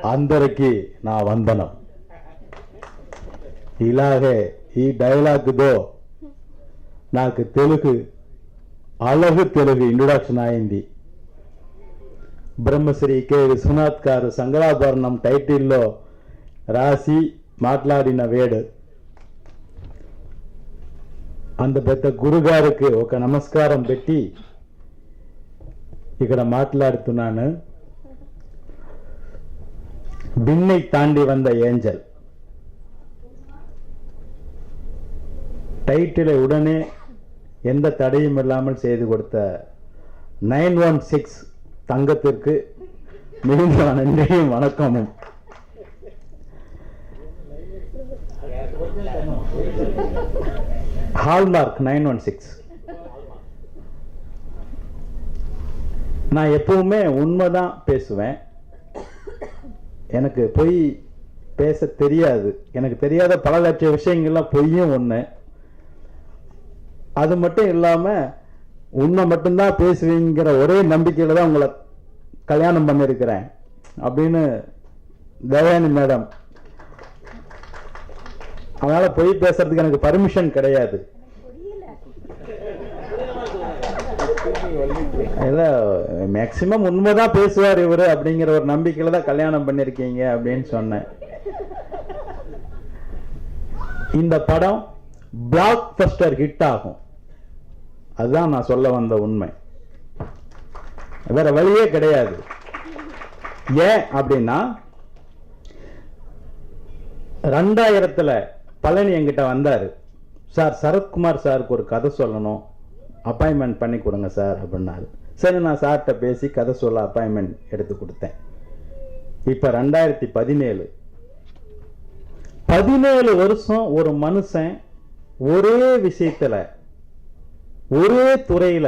అందరికీ నా వందనం. ఇలాగే ఈ డైలాగ్తో నాకు తెలుగు అలగు తెలుగు ఇంట్రొడక్షన్ అయింది. బ్రహ్మశ్రీ కె విశ్వనాథ్ గారు సంగళాభరణం టైటిల్లో రాసి మాట్లాడిన వేడు. అంత పెద్ద గురుగారికి ఒక నమస్కారం పెట్టి ఇక్కడ మాట్లాడుతున్నాను. விண்ணை தாண்டி வந்த ஏஞ்சல் டைட்டிலை உடனே எந்த தடையும் இல்லாமல் செய்து கொடுத்த 916 தங்கத்திற்கு மிகுந்த நன்றியும் வணக்கமும். ஹால்மார்க் 916. நான் எப்பவுமே உண்மைதான் பேசுவேன். எனக்கு பொய் பேச தெரியாது. எனக்கு தெரியாத பல லட்ச விஷயங்கள்லாம் பொய்யும் ஒன்று. அது மட்டும் இல்லாமல் உண்மை மட்டும்தான் பேசுவீங்கிற ஒரே நம்பிக்கையில் தான் உங்களை கல்யாணம் பண்ணியிருக்கிறேன் அப்படின்னு தேவயானி மேடம். அதனால் பொய் பேசுறதுக்கு எனக்கு பர்மிஷன் கிடையாது. மேக்சிமம் உண்மைதான் பேசுவார் இவரு அப்படிங்கிற ஒரு நம்பிக்கையில தான் கல்யாணம் பண்ணிருக்கீங்க அப்படின்னு சொன்னேன். இந்த படம் பிளாக் பஸ்டர் ஹிட் ஆகும், அதுதான் நான் சொல்ல வந்த உண்மை. வேற வழியே கிடையாது. ஏன் அப்படின்னா 2000 பழனி என்கிட்ட வந்தாரு. சார், சரத்குமார் சாருக்கு ஒரு கதை சொல்லணும், அப்பாயின்மெண்ட் பண்ணி கொடுங்க சார் அப்படின்னாரு. சரி, நான் சார்கிட்ட பேசி கதை சொல்ல அப்பாயின்மெண்ட் எடுத்து கொடுத்தேன். இப்போ 2017 வருஷம் ஒரு மனுஷன் ஒரே விஷயத்துல ஒரே துறையில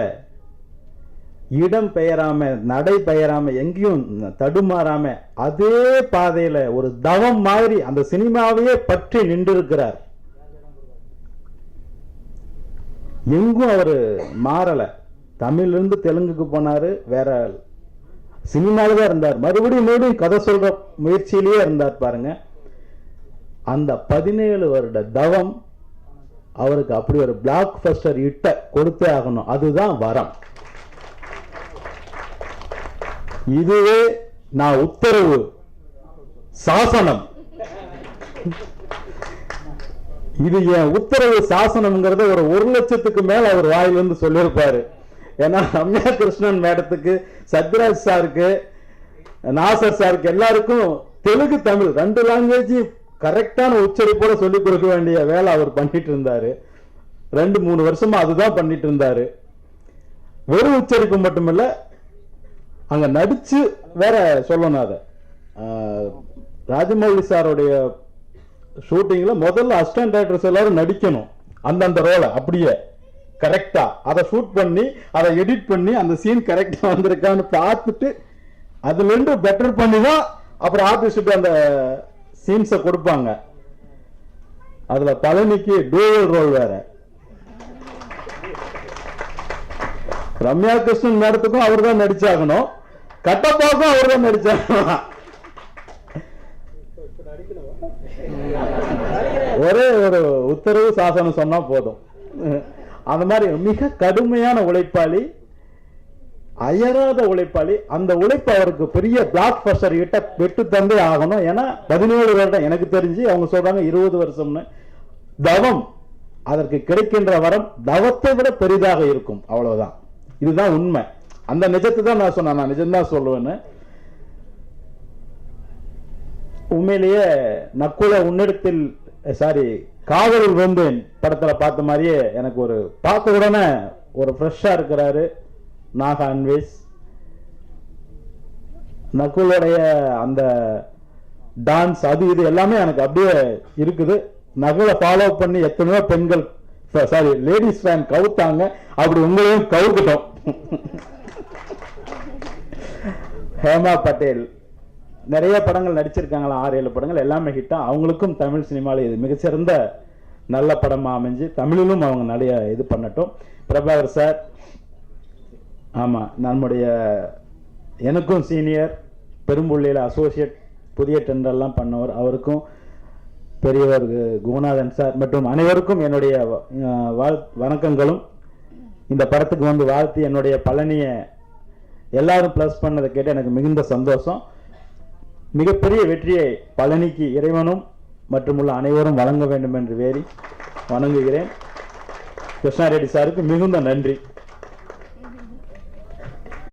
இடம் பெயராம நடை பெயராம எங்கேயும் தடுமாறாம அதே பாதையில ஒரு தவம் மாதிரி அந்த சினிமாவையே பற்றி நின்று இருக்கிறார். எங்கும் அவரு மாறல. தமிழிலிருந்து தெலுங்குக்கு போனாரு, வேற சினிமாவில் தான் இருந்தார். மறுபடியும் கதை சொல்ற முயற்சியிலேயே இருந்தார் பாருங்க. அந்த 17 வருட தவம் அவருக்கு அப்படி ஒரு பிளாக் பஸ்டர் இட்ட கொடுத்தே ஆகணும். அதுதான் வரம். இதுவே நான் உத்தரவு சாசனம். இது என் உத்தரவு சாசனம்ங்கிறத ஒரு 1 லட்சத்துக்கு மேல அவர் வாயிலிருந்து சொல்லியிருப்பாரு. ஏன்னா ரம்யா கிருஷ்ணன் மேடத்துக்கு, சத்யராஜ் சாருக்கு, நாசர் சாருக்கு எல்லாருக்கும் தெலுங்கு தமிழ் 2 லாங்குவேஜ் கரெக்டான உச்சரிப்போட சொல்லிக் கொடுக்க வேண்டிய வேலை அவர் பண்ணிட்டு இருந்தாரு. 2-3 வருஷமா அதுதான் பண்ணிட்டு இருந்தாரு. வெறும் உச்சரிப்பு மட்டுமில்ல, அங்க நடிச்சு வேற சொல்லணும். அதை ராஜமௌலி சாருடைய ஷூட்டிங்ல முதல்ல அசிஸ்டன்ட் டைரக்டர்ஸ் எல்லாரும் நடிக்கணும் அந்தந்த ரோலை அப்படியே கரெக்டா. அதை ஷூட் பண்ணி அதை எடிட் பண்ணி அந்த சீன் கரெக்டா வந்திருக்கான்னு பார்த்துட்டு அதுல இருந்து பெட்டர் பண்ணி தான் அப்புறம் ஆர்டிஸ்ட் அந்த சீன்ஸை கொடுப்பாங்க. அதுல பழனிக்கு டூயல் ரோல் வேற, ரம்யா கிருஷ்ணன் மேடத்துக்கும் அவர் தான் நடிச்சாகணும், கட்டப்பாக்கும் அவர் தான் நடிச்சாகணும். ஒரே ஒரு உத்தரவு சாசனம் சொன்னா போதும். அந்த மாதிரி மிக கடுமையான உழைப்பாளி, அயராத உழைப்பாளி. அந்த உழைப்பு அவருக்கு பெரிய பிளாக் பஸ்டர் கிட்ட பெற்று தந்தே ஆகணும். ஏன்னா 17 வருடம், எனக்கு தெரிஞ்சு அவங்க சொல்றாங்க 20 வருஷம்னு. தவம், அதற்கு கிடைக்கின்ற வரம் தவத்தை விட பெரிதாக இருக்கும். அவ்வளவுதான், இதுதான் உண்மை. அந்த நிஜத்தை தான் நான் சொன்னேன், நான் நிஜம்தான் சொல்லுவேன்னு. உண்மையிலேயே நக்குல உன்னிடத்தில் காதலில் வந்தேன் படத்துல பார்த்த மாதிரியே எனக்கு ஒரு பார்த்த உடனே ஒரு ஃப்ரெஷ்ஷா இருக்கிறாரு நாகா அன்வேஸ். நக்குலுடைய அந்த டான்ஸ் அது இது எல்லாமே எனக்கு அப்படியே இருக்குது. நகுலை ஃபாலோ பண்ணி எத்தனையோ பெண்கள் லேடிஸ் ஃபேன் கவுத்தாங்க, அப்படி உங்களையும் கவுக்கிட்டோம். ஹேமா பட்டேல் நிறைய படங்கள் நடிச்சிருக்காங்களா, 6-7 படங்கள், எல்லாமே ஹிட்டா. அவங்களுக்கும் தமிழ் சினிமாவில் இது மிகச்சிறந்த நல்ல படமா அமைஞ்சு தமிழிலும் அவங்க நிறைய இது பண்ணட்டும். பிரபாகர் சார், ஆமா, நம்முடைய எனக்கும் சீனியர், பெரும்புள்ளியில் அசோசியேட், புதிய டெண்டர்லாம் பண்ணவர், அவருக்கும் பெரியவர் குணநாதன் சார் மற்றும் அனைவருக்கும் என்னுடைய வணக்கங்களும். இந்த படத்துக்கு வந்து வாழ்த்து என்னுடைய பழனியை எல்லாரும் ப்ளஸ் பண்ணதை கேட்டு எனக்கு மிகுந்த சந்தோஷம். மிகப்பெரிய வெற்றியை பழனிக்கு இறைவனும் மற்றும் உள்ள அனைவரும் வழங்க வேண்டும் என்று வேறி வணங்குகிறேன். கிருஷ்ணா ரெட்டி சாருக்கு மிகுந்த நன்றி.